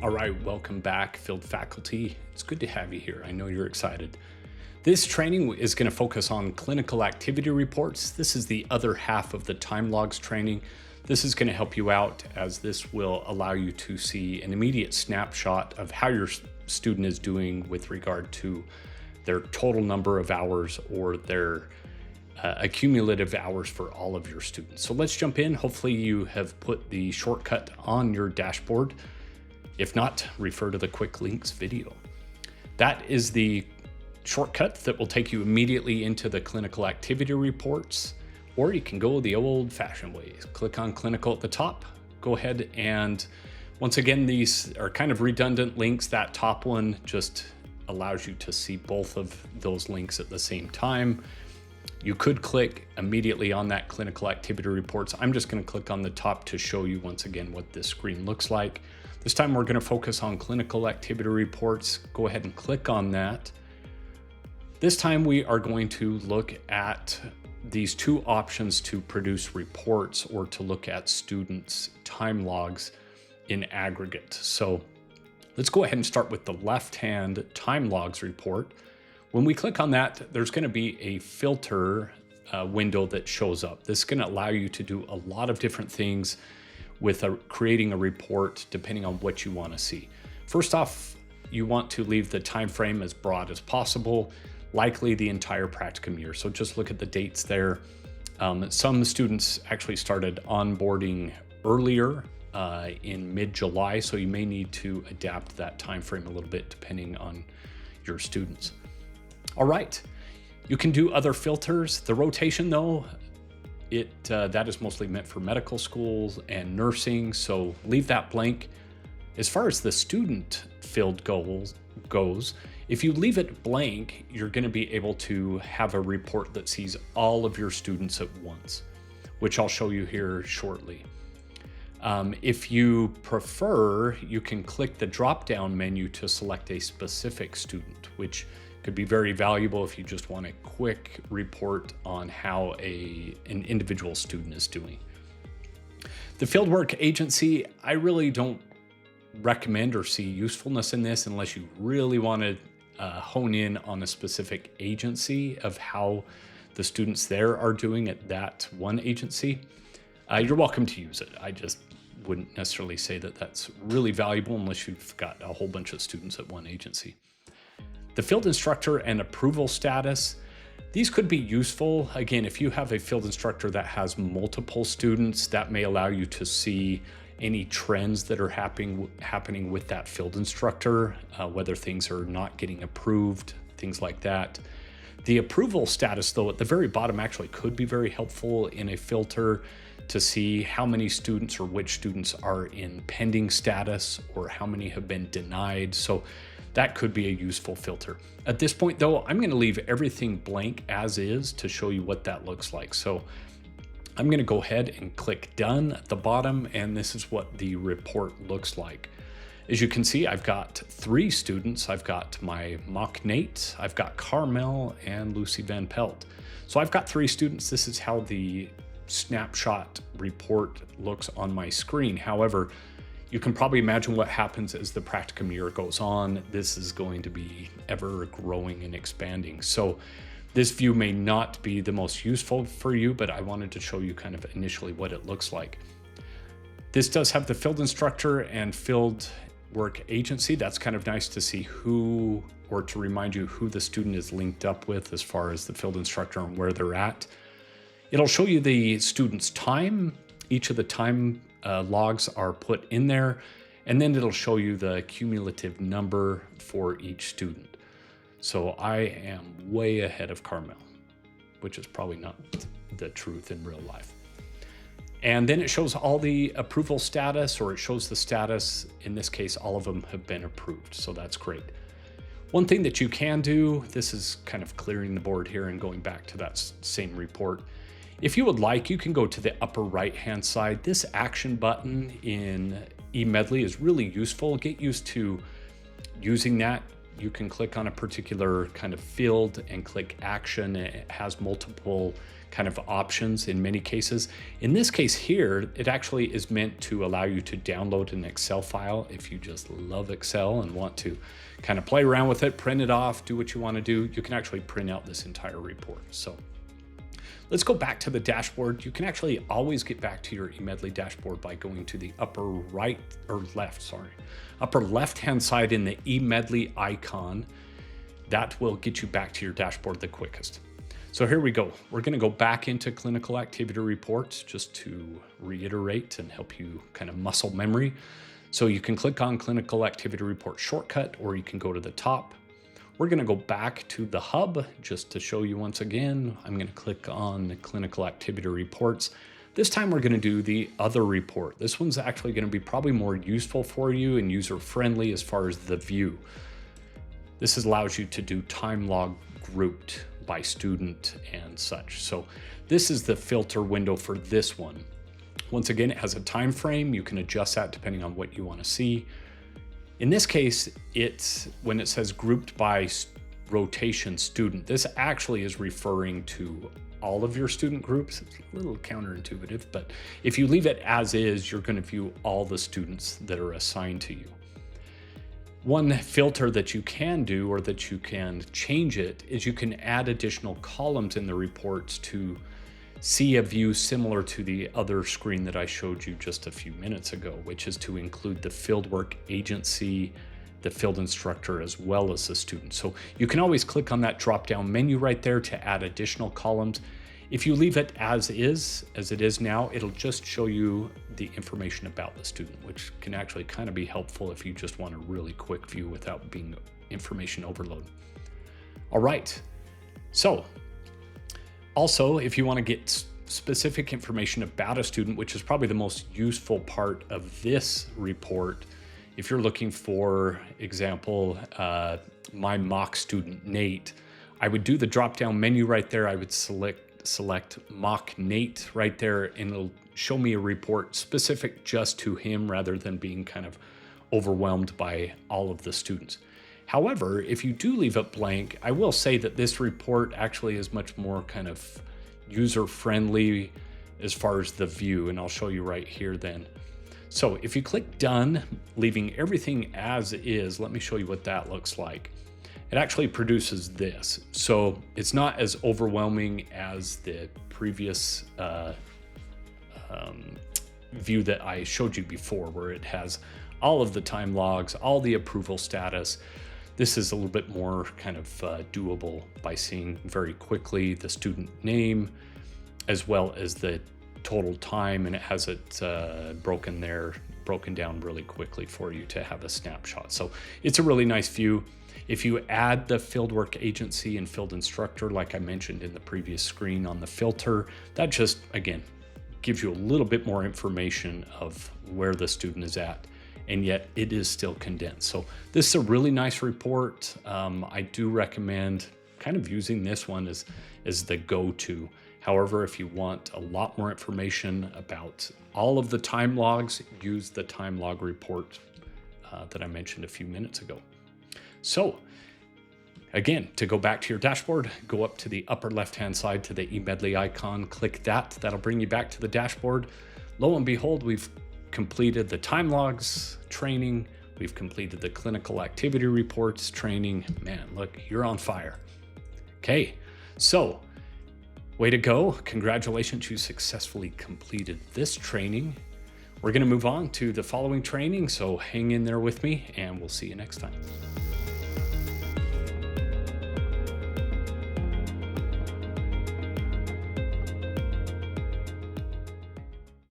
All right, welcome back, Field faculty. It's good to have you here. I know you're excited. This training is going to focus on clinical activity reports. This is the other half of the time logs training. This is going to help you out as this will allow you to see an immediate snapshot of how your student is doing with regard to their total number of hours or their accumulative hours for all of your students. So let's jump in. Hopefully you have put the shortcut on your dashboard. If not, refer to the quick links video. That is the shortcut that will take you immediately into the clinical activity reports, or you can go the old-fashioned way. Click on clinical at the top, go ahead, and once again, these are kind of redundant links. That top one just allows you to see both of those links at the same time. You could click immediately on that clinical activity reports. I'm just going to click on the top to show you once again what this screen looks like. This time we're going to focus on clinical activity reports. Go ahead and click on that. This time we are going to look at these two options to produce reports or to look at students' time logs in aggregate. So let's go ahead and start with the left-hand time logs report. When we click on that, there's going to be a filter window that shows up. This is going to allow you to do a lot of different things with creating a report depending on what you want to see. First off, you want to leave the time frame as broad as possible, likely the entire practicum year. So just look at the dates there. Some students actually started onboarding earlier in mid-July, so you may need to adapt that time frame a little bit depending on your students. All right, you can do other filters. The rotation though, that is mostly meant for medical schools and nursing, so leave that blank. As far as the student field goes, if you leave it blank, you're going to be able to have a report that sees all of your students at once, which I'll show you here shortly. If you prefer, you can click the drop-down menu to select a specific student, which could be very valuable if you just want a quick report on how an individual student is doing. The fieldwork agency, I really don't recommend or see usefulness in this unless you really want to hone in on a specific agency of how the students there are doing at that one agency. You're welcome to use it. I just wouldn't necessarily say that that's really valuable unless you've got a whole bunch of students at one agency. The field instructor and approval status, these could be useful. Again, if you have a field instructor that has multiple students, that may allow you to see any trends that are happening with that field instructor, whether things are not getting approved, things like that. The approval status, though, at the very bottom actually could be very helpful in a filter to see how many students or which students are in pending status or how many have been denied. So that could be a useful filter. At this point, though, I'm going to leave everything blank as is to show you what that looks like. So I'm going to go ahead and click done at the bottom, and this is what the report looks like. As you can see, I've got 3 students. I've got my mock Nate, I've got Carmel, and Lucy Van Pelt. So I've got 3 students. This is how the snapshot report looks on my screen. However, you can probably imagine what happens as the practicum year goes on. This is going to be ever growing and expanding. So this view may not be the most useful for you, but I wanted to show you kind of initially what it looks like. This does have the field instructor and field work agency. That's kind of nice to see who, or to remind you who the student is linked up with as far as the field instructor and where they're at. It'll show you the student's time. Each of the time logs are put in there, and then it'll show you the cumulative number for each student. So I am way ahead of Carmel, which is probably not the truth in real life. And then it shows all the approval status, or it shows the status. In this case, all of them have been approved, so that's great. One thing that you can do, this is kind of clearing the board here and going back to that same report. If you would like, you can go to the upper right-hand side. This action button in eMedley is really useful. Get used to using that. you can click on a particular kind of field and click action. It has multiple kind of options in many cases. In this case here, it actually is meant to allow you to download an Excel file if you just love Excel and want to kind of play around with it, print it off, do what you want to do. You can actually print out this entire report. So let's go back to the dashboard. You can actually always get back to your eMedley dashboard by going to the upper left-hand side in the eMedley icon. That will get you back to your dashboard the quickest. So here we go. We're going to go back into clinical activity reports just to reiterate and help you kind of muscle memory. So you can click on clinical activity report shortcut, or you can go to the top. We're going to go back to the hub just to show you once again. I'm going to click on the clinical activity reports. This time we're going to do the other report. This one's actually going to be probably more useful for you and user friendly as far as the view. This allows you to do time log grouped by student and such. So this is the filter window for this one. Once again, it has a time frame. You can adjust that depending on what you want to see. In this case, it's when it says grouped by rotation student, this actually is referring to all of your student groups. It's a little counterintuitive, but if you leave it as is, you're going to view all the students that are assigned to you. One filter that you can do, or that you can change it, is you can add additional columns in the reports to see a view similar to the other screen that I showed you just a few minutes ago, which is to include the fieldwork agency, the field instructor, as well as the student. So you can always click on that drop-down menu right there to add additional columns. If you leave it as it is now, it'll just show you the information about the student, which can actually kind of be helpful if you just want a really quick view without being information overload. All right, so also, if you want to get specific information about a student, which is probably the most useful part of this report, if you're looking for example, my mock student, Nate, I would do the drop-down menu right there. I would select mock Nate right there, and it'll show me a report specific just to him rather than being kind of overwhelmed by all of the students. However, if you do leave it blank, I will say that this report actually is much more kind of user-friendly as far as the view, and I'll show you right here then. So if you click done, leaving everything as is, let me show you what that looks like. It actually produces this. So it's not as overwhelming as the previous view that I showed you before, where it has all of the time logs, all the approval status. This is a little bit more kind of doable by seeing very quickly the student name as well as the total time, and it has it broken down really quickly for you to have a snapshot. So it's a really nice view. If you add the fieldwork agency and field instructor, like I mentioned in the previous screen on the filter, that just, again, gives you a little bit more information of where the student is at, and yet it is still condensed. So this is a really nice report. I do recommend kind of using this one as the go-to. However, if you want a lot more information about all of the time logs, use the time log report that I mentioned a few minutes ago. So again, to go back to your dashboard, go up to the upper left-hand side to the eMedley icon, click that. That'll bring you back to the dashboard. Lo and behold, we've completed the time logs training. We've completed the clinical activity reports training. Man, look, you're on fire. Okay, so way to go. Congratulations, you successfully completed this training. We're going to move on to the following training, so hang in there with me and we'll see you next time.